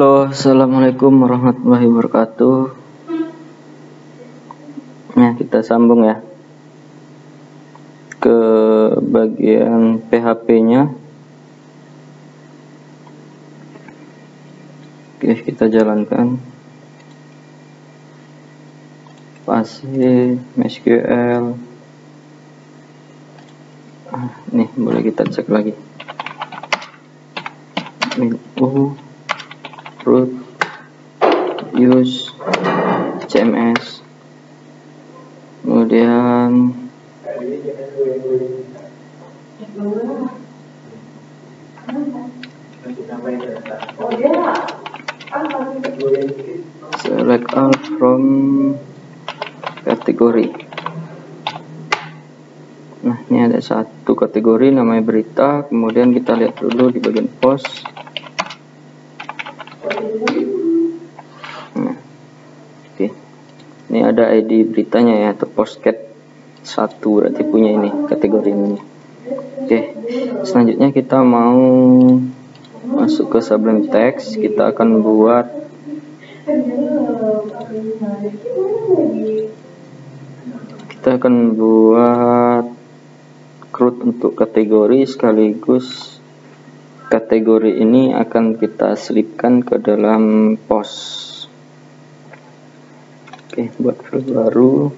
Halo, assalamualaikum warahmatullahi wabarakatuh. Nah, kita sambung ya ke bagian PHP-nya. Oke, kita jalankan. Pasif, MySQL. Nih, boleh kita cek lagi. Root, use, CMS, kemudian select all from kategori. Nah, ini ada satu kategori namanya berita, kemudian kita lihat dulu di bagian post. Nah, oke. Ini ada ID beritanya ya, atau postcat 1, berarti punya ini kategori ini. Oke, selanjutnya kita mau masuk ke Sublime Text. Kita akan buat root untuk kategori, sekaligus kategori ini akan kita selipkan ke dalam post. Oke, buat file baru,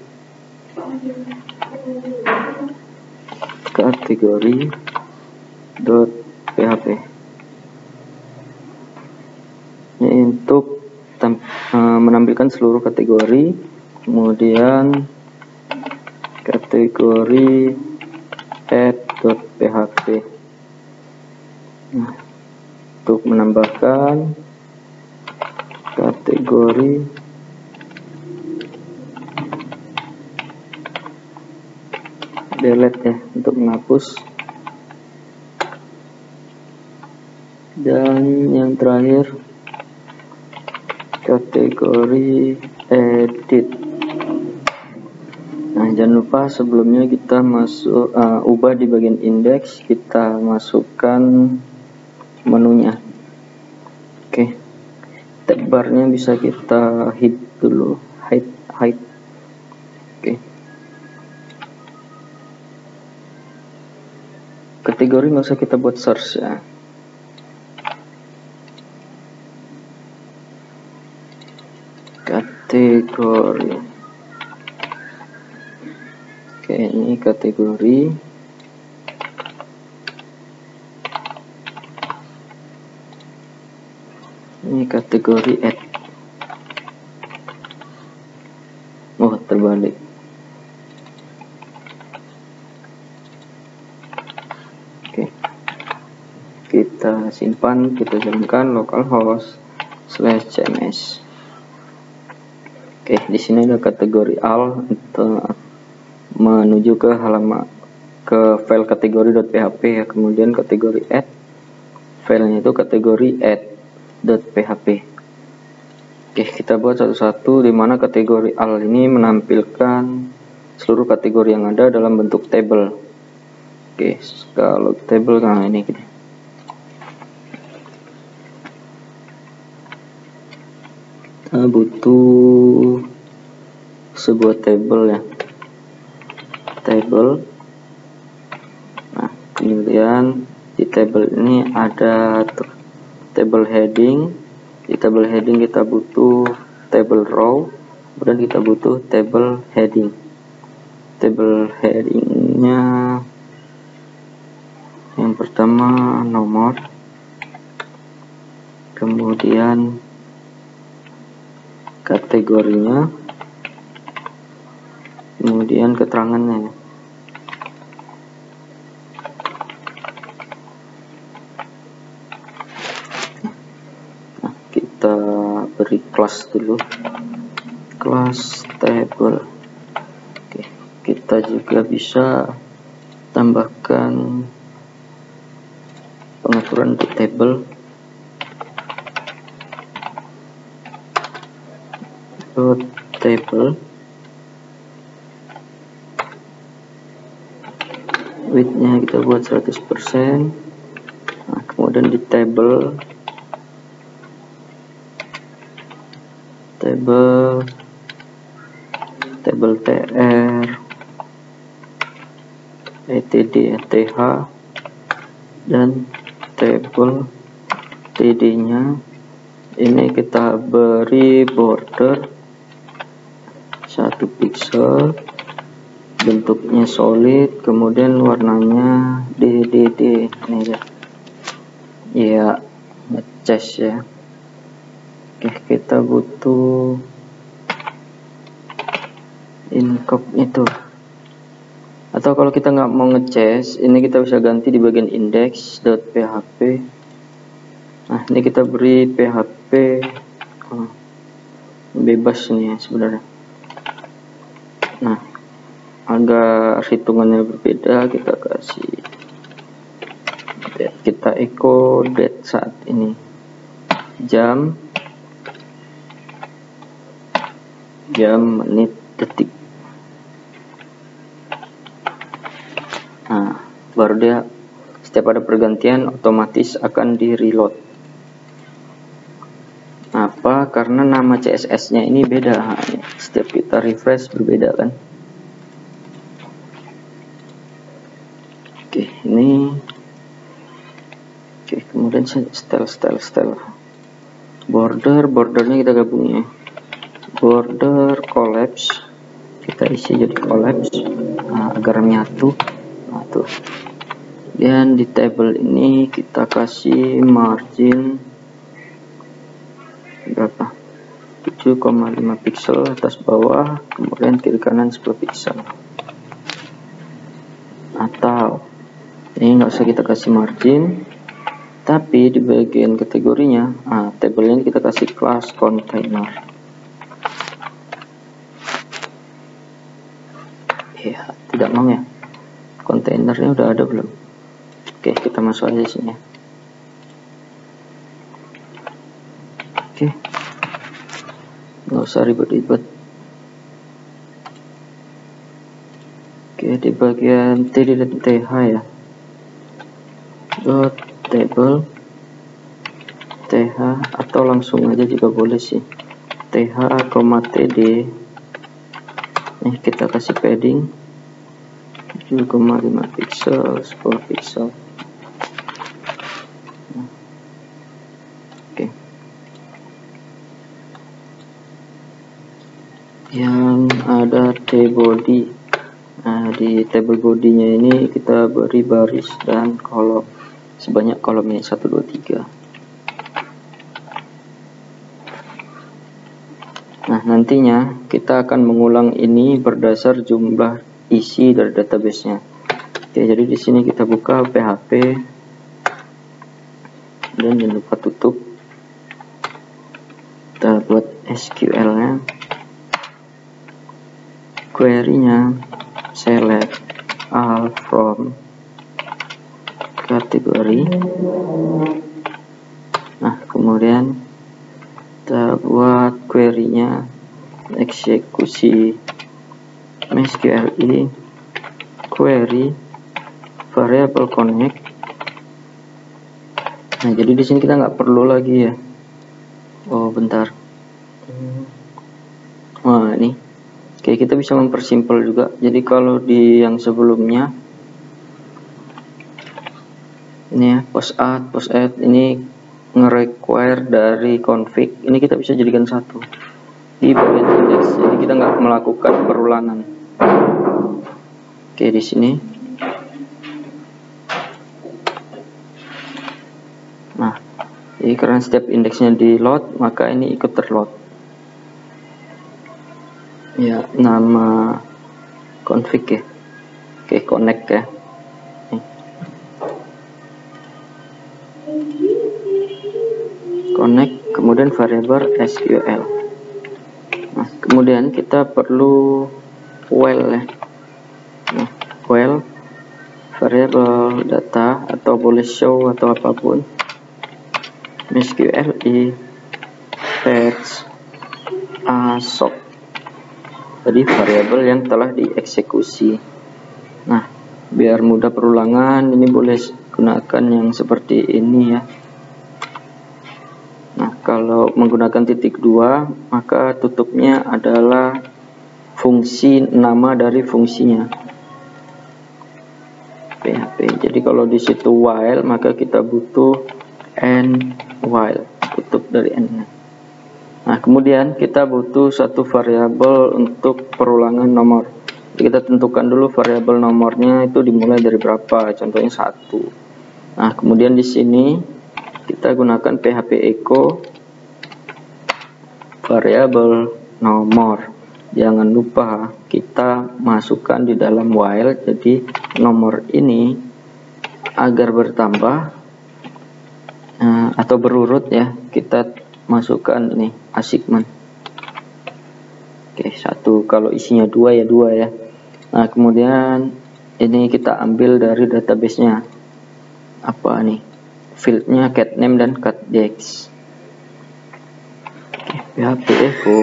kategori.php. Ini untuk menampilkan seluruh kategori, kemudian kategori add.php. Nah, untuk menambahkan kategori delete ya, untuk menghapus. Dan yang terakhir kategori edit. Nah, jangan lupa sebelumnya kita ubah di bagian indeks, kita masukkan menunya. Oke, tab barnya bisa kita hide dulu, hide. Oke, kategori nggak usah kita buat search ya. Kategori. Oke, ini kategori. Ini kategori add. Oh, terbalik. Oke, kita simpan, kita jalankan localhost/cms. Oke, di sini ada kategori all untuk menuju ke halaman file kategori.php ya. Kemudian kategori add, filenya itu kategori add.php. Oke, kita buat satu-satu, di mana kategori all ini menampilkan seluruh kategori yang ada dalam bentuk table. Oke, kalau table, nah ini kita butuh sebuah table ya, table. Nah, kemudian di table ini ada table heading. Di table heading kita butuh table row, kemudian kita butuh table heading. Table headingnya yang pertama nomor, kemudian kategorinya, kemudian keterangannya. Nah, kita beri kelas dulu, kelas table. Oke, kita juga bisa tambahkan pengaturan untuk table. Table width-nya kita buat 100%. Nah, kemudian di table tabel tr etd th dan tabel td nya ini kita beri border 1 pixel, bentuknya solid, kemudian warnanya DDD ini ya ngecas ya. Oke, kita butuh incop itu, atau kalau kita nggak mau ngecas ini kita bisa ganti di bagian index.php. Nah ini kita beri php bebas nih ya sebenarnya. Nah agar hitungannya berbeda kita kasih kita echo date saat ini, jam, menit, detik. Nah baru dia setiap ada pergantian otomatis akan di reload. Apa? Karena nama CSS nya ini beda, setiap kita refresh berbeda kan. Oke, ini kemudian style bordernya kita gabung ya, border collapse kita isi jadi collapse agar menyatu. Nah tuh, dan di table ini kita kasih margin berapa, 7,5 pixel atas bawah, kemudian kiri kanan 10 pixel. Atau ini nggak usah kita kasih margin, tapi di bagian kategorinya table ini kita kasih class container ya. Tidak mau ya, kontainernya udah ada belum? Oke, kita masuk aja sini. Oke, nggak usah ribet-ribet. Oke, di bagian td dan th ya, dot table th, atau langsung aja juga boleh sih, th, td. Nih kita kasih padding 7,5 pixel, 10 pixel. Oke. Yang ada tbody. Nah, di table body-nya ini kita beri baris dan kolom sebanyak kolomnya 1, 2, 3. Nah, nantinya kita akan mengulang ini berdasar jumlah isi dari database-nya. Oke, jadi di sini kita buka PHP dan jangan lupa tutup. Kita buat SQL-nya. Query-nya select all from kategori. Nah, kemudian kita buat query-nya eksekusi MySQLi query variable connect. Nah, jadi di sini kita nggak perlu lagi ya. Oh, bentar. Wah, ini. Oke, kita bisa mempersimpel juga. Jadi kalau di yang sebelumnya ini ya, post add ini nge-require dari config. Ini kita bisa jadikan satu di bagian index. Jadi kita nggak melakukan perulangan. Oke, di sini. Nah, jadi karena setiap indeksnya di load, maka ini ikut terload. Ya, nama config ya. Oke, connect ya. Connect, kemudian variable SQL. Nah, kemudian kita perlu while ya. Nah, while variable data atau boleh show atau apapun. MySQLi fetch assoc. Jadi variabel yang telah dieksekusi. Nah, biar mudah perulangan, ini boleh gunakan yang seperti ini ya. Nah, Kalau menggunakan titik 2, maka tutupnya adalah fungsi nama dari fungsinya PHP. Jadi kalau di situ while, maka kita butuh end while, tutup dari end. Nah, kemudian kita butuh satu variabel untuk perulangan nomor. Jadi kita tentukan dulu variabel nomornya itu dimulai dari berapa, contohnya 1. Nah, kemudian di sini kita gunakan PHP echo variabel nomor. Jangan lupa kita masukkan di dalam while, jadi nomor ini agar bertambah atau berurut ya, kita masukkan ini assignment. Oke, 1, kalau isinya 2 ya 2 ya. Nah, kemudian ini kita ambil dari database-nya. Apa nih? Fieldnya cat name dan cat dex. Oke, PHP echo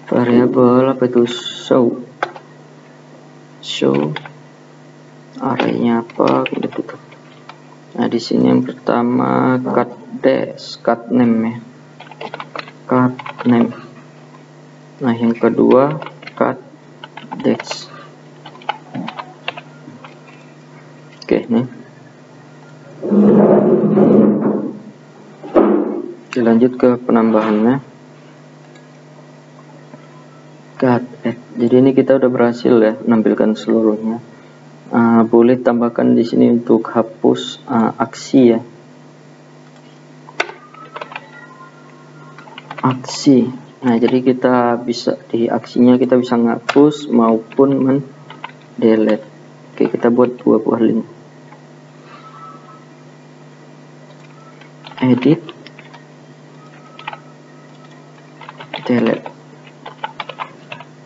variabel apa itu, show arraynya apa kita tutup. Nah, di sini yang pertama cat name ya, cat name. Nah, yang kedua cat dex. Oke, nih lanjut ke penambahannya. Jadi ini kita udah berhasil ya menampilkan seluruhnya. Boleh tambahkan di sini untuk hapus aksi ya. Aksi. Nah, jadi kita bisa di aksinya kita bisa ngapus maupun mendelete. Oke, kita buat dua buah link. Edit, delete.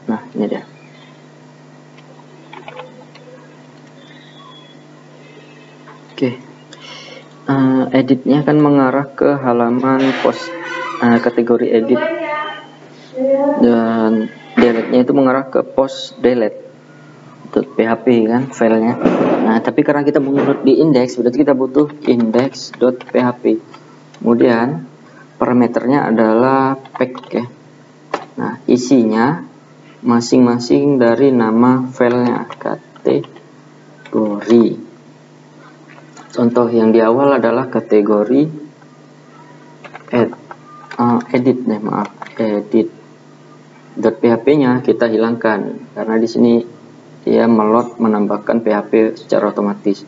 Nah, ini dia. Oke. Editnya akan mengarah ke halaman post kategori edit, dan delete-nya itu mengarah ke post delete .php kan filenya. Nah, tapi karena kita menurut di index, berarti kita butuh index.php. Kemudian parameternya adalah pack ya. Nah, isinya masing-masing dari nama filenya, kategori. Contoh yang di awal adalah kategori edit .php-nya kita hilangkan karena di sini dia menambahkan PHP secara otomatis.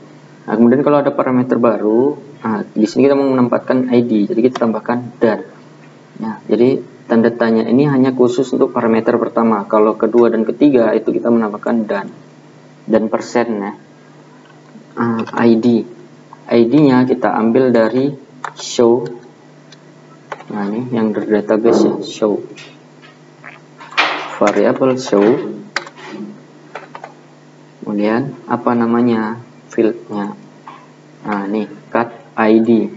Nah, kemudian kalau ada parameter baru, di sini kita mau menempatkan ID, jadi kita tambahkan dan. Nah, jadi tanda tanya ini hanya khusus untuk parameter pertama. Kalau kedua dan ketiga itu kita menambahkan dan persen ya. ID-nya kita ambil dari show. Nah, ini yang dari database ya, show. Variabel show. Kemudian apa namanya? Fieldnya. Nah, ini cat ID.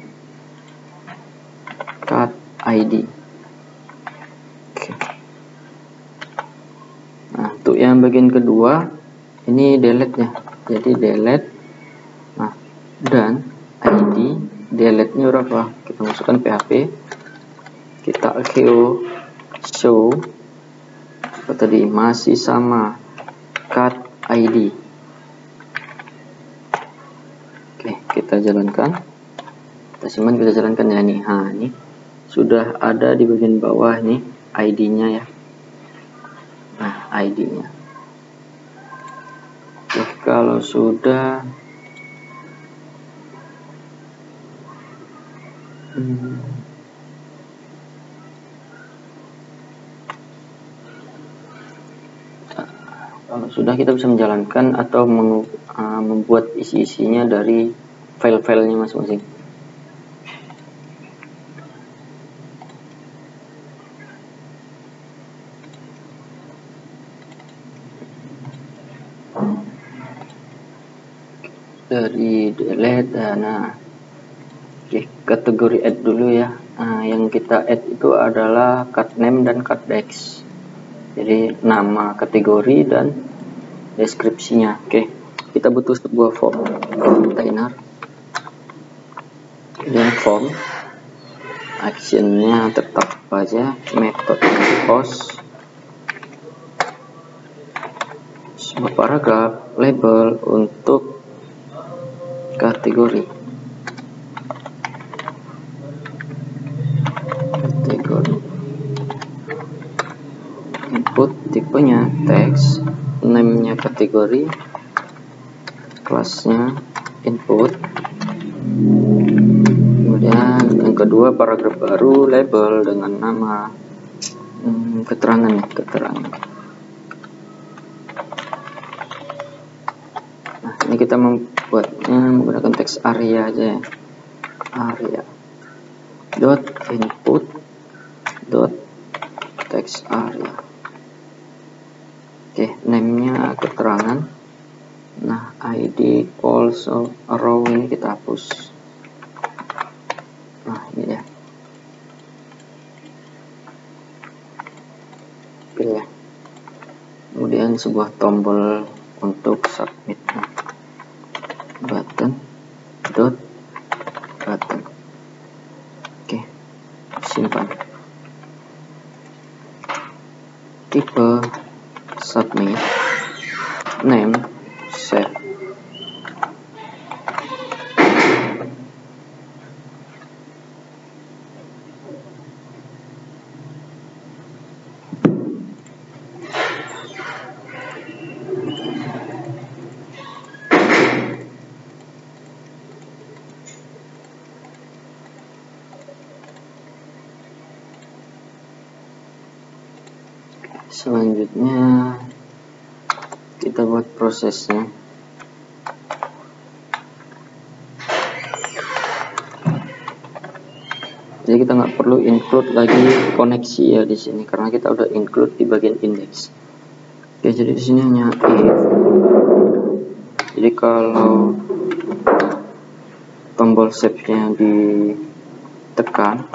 Cat ID. Oke. Nah, untuk yang bagian kedua ini delete ya. Jadi delete. Nah, dan ID delete-nya berapa? Kita masukkan PHP. Kita echo show. Apa tadi? Masih sama cat ID. Oke, kita jalankan. Kita simpan, kita jalankan ya nih. Nah, ini sudah ada di bagian bawah nih ID-nya ya. Nah, ID-nya. Oke, kalau sudah kita bisa menjalankan atau membuat isi-isinya dari file-filenya masing-masing. Dari delete, nah, oke, kategori add dulu ya. Yang kita add itu adalah cat name dan cat dex. Jadi nama kategori dan deskripsinya. Oke, kita butuh sebuah form container dan form actionnya tetap aja metode post, sebuah paragraf label untuk kategori input tipenya teks, name-nya kategori, kelasnya input, kemudian yang kedua paragraf baru label dengan nama keterangan. Nah, ini kita membuatnya menggunakan teks area aja ya, area dot input dot teks area. Oke, name-nya keterangan. Nah, ID also row ini kita hapus. Nah, ini ya. Oke ya. Kemudian sebuah tombol untuk submit. Button dot button. Oke, simpan. Tipe submit, name save. Selanjutnya kita buat prosesnya. Jadi kita nggak perlu include lagi koneksi ya di sini karena kita udah include di bagian index. Oke, jadi di sini hanya if. Jadi kalau tombol save-nya ditekan,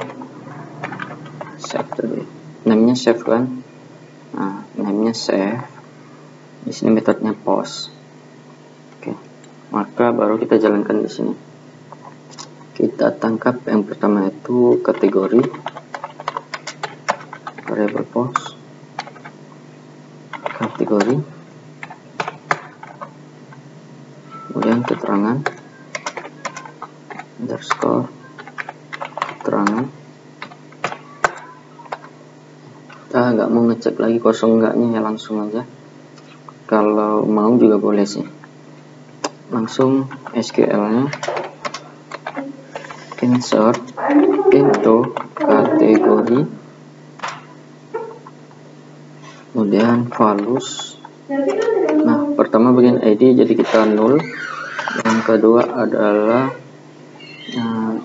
save tadi, namanya save kan? Nah, namanya save. Di sini metodenya post. Oke, maka baru kita jalankan di sini. Kita tangkap yang pertama itu kategori, variable post, kategori, kemudian keterangan, underscore, keterangan. Kita nggak mau ngecek lagi kosong enggaknya ya, langsung aja. Kalau mau juga boleh sih, langsung SQL-nya insert into kategori, kemudian values. Nah, pertama bagian ID jadi kita null, yang kedua adalah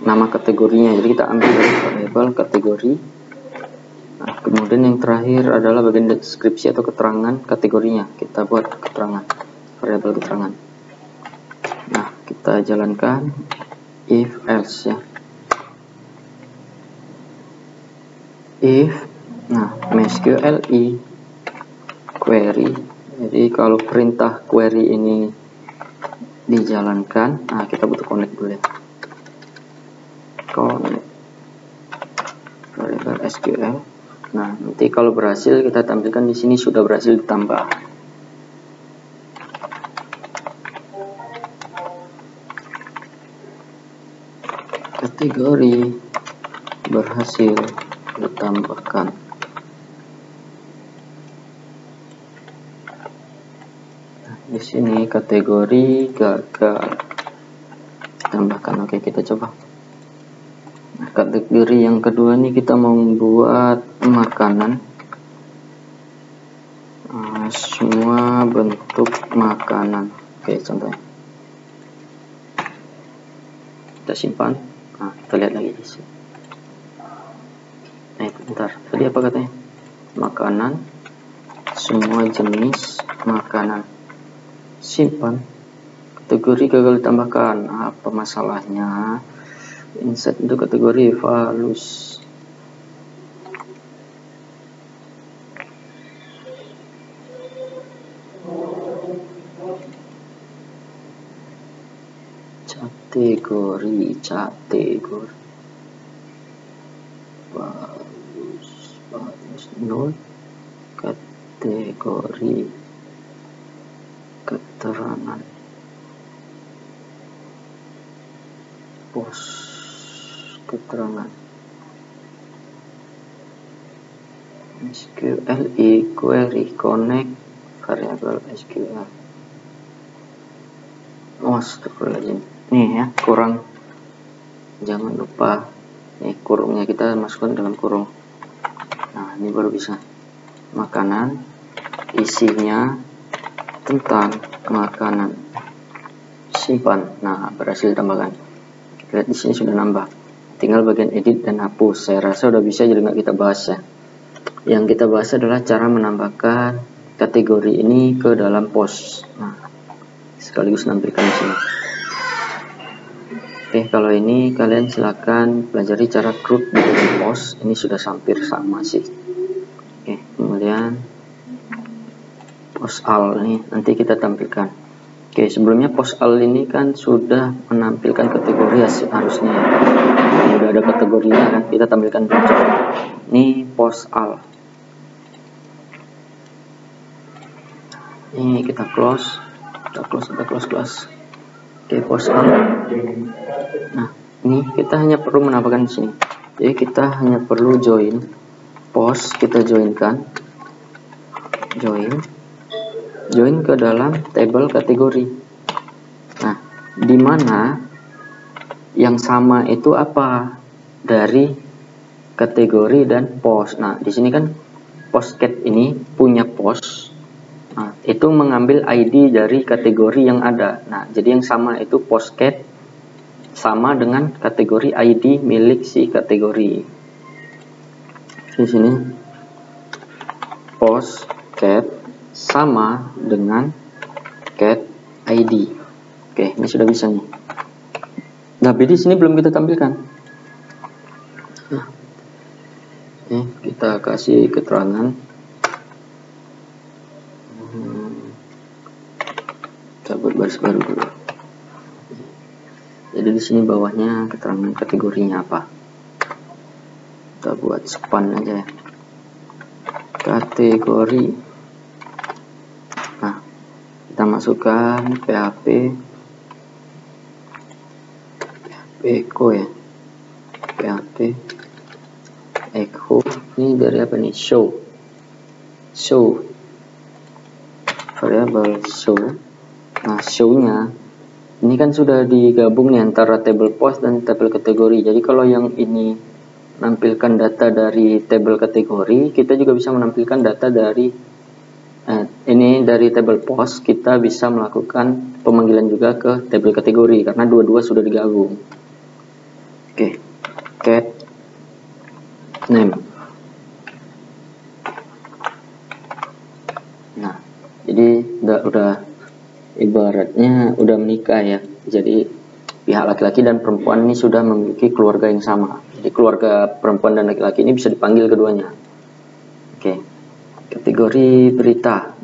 nama kategorinya, jadi kita ambil dari variable kategori. Nah, kemudian yang terakhir adalah bagian deskripsi atau keterangan kategorinya, kita buat keterangan, variabel keterangan. Nah, kita jalankan if else ya. If, nah, MySQL query. Jadi kalau perintah query ini dijalankan, nah kita butuh connect dulu ya. Connect variable SQL. Nah, nanti kalau berhasil kita tampilkan di sini sudah berhasil ditambah. Kategori berhasil ditambahkan. Nah, di sini kategori gagal tambahkan. Oke, kita coba. Nah, kategori yang kedua nih kita mau membuat makanan. Semua bentuk makanan. Oke, contohnya. Kita simpan. Nah, kita lihat lagi di sini. Bentar, tadi apa katanya? Makanan, semua jenis makanan. Simpan. Kategori gagal ditambahkan. Apa masalahnya? Insert itu kategori values. Kategori bagus not kategori keterangan pos keterangan SQL query connect variabel SQL. Astagfirullahaladzim, nih ya kurang, jangan lupa nih kurungnya kita masukkan dalam kurung. Nah ini baru bisa. Makanan isinya tentang makanan, simpan. Nah berhasil tambahkan. Lihat di sini sudah nambah, tinggal bagian edit dan hapus. Saya rasa udah bisa, jadi nggak kita bahas ya. Yang kita bahas adalah cara menambahkan kategori ini ke dalam post. Nah sekaligus nampilkan di sini. Oke, kalau ini kalian silakan pelajari cara group di dalam post. Ini sudah hampir sama sih. Oke, kemudian post all ini nanti kita tampilkan. Oke, sebelumnya post all ini kan sudah menampilkan kategori harusnya. Ini udah ada kategorinya kan, kita tampilkan dulu. Ini post all. Ini kita close. Oke, post all. Nah, ini kita hanya perlu menambahkan di sini. Jadi kita hanya perlu join post, kita joinkan, join ke dalam table kategori. Nah, di mana yang sama itu apa dari kategori dan post. Nah, di sini kan postcat ini punya post. Nah, itu mengambil ID dari kategori yang ada. Nah, jadi yang sama itu postcat sama dengan kategori ID milik si kategori. Di sini postcat sama dengan cat ID. Oke, ini sudah bisa nih. Tapi di sini belum kita tampilkan. Nah, ini kita kasih keterangan. Buat baris baru dulu. Jadi di sini bawahnya keterangan kategorinya apa. Kita buat span aja ya. Kategori. Nah, kita masukkan PHP echo ya. PHP echo ini dari apa nih? Show variabel show. Nah, show-nya ini kan sudah digabung nih antara table post dan table kategori. Jadi kalau yang ini menampilkan data dari table kategori, kita juga bisa menampilkan data dari ini dari table post. Kita bisa melakukan pemanggilan juga ke table kategori karena dua-dua sudah digabung. Oke, cat name. Nah, jadi udah ibaratnya udah menikah ya. Jadi pihak laki-laki dan perempuan ini sudah memiliki keluarga yang sama. Jadi keluarga perempuan dan laki-laki ini bisa dipanggil keduanya. Oke, kategori berita.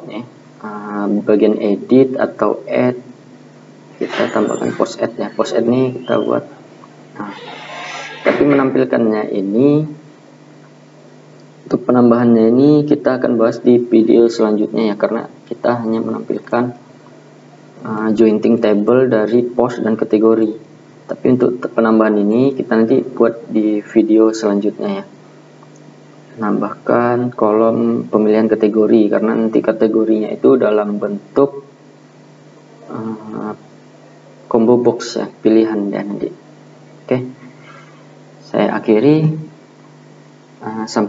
Nih, bagian edit atau add, kita tambahkan post add ya. Post add ini kita buat. Nah, tapi menampilkannya ini, untuk penambahannya ini kita akan bahas di video selanjutnya ya, karena kita hanya menampilkan jointing table dari post dan kategori. Tapi untuk penambahan ini kita nanti buat di video selanjutnya ya. Nambahkan kolom pemilihan kategori karena nanti kategorinya itu dalam bentuk combo box ya, pilihan ya nanti. Oke, saya akhiri sampai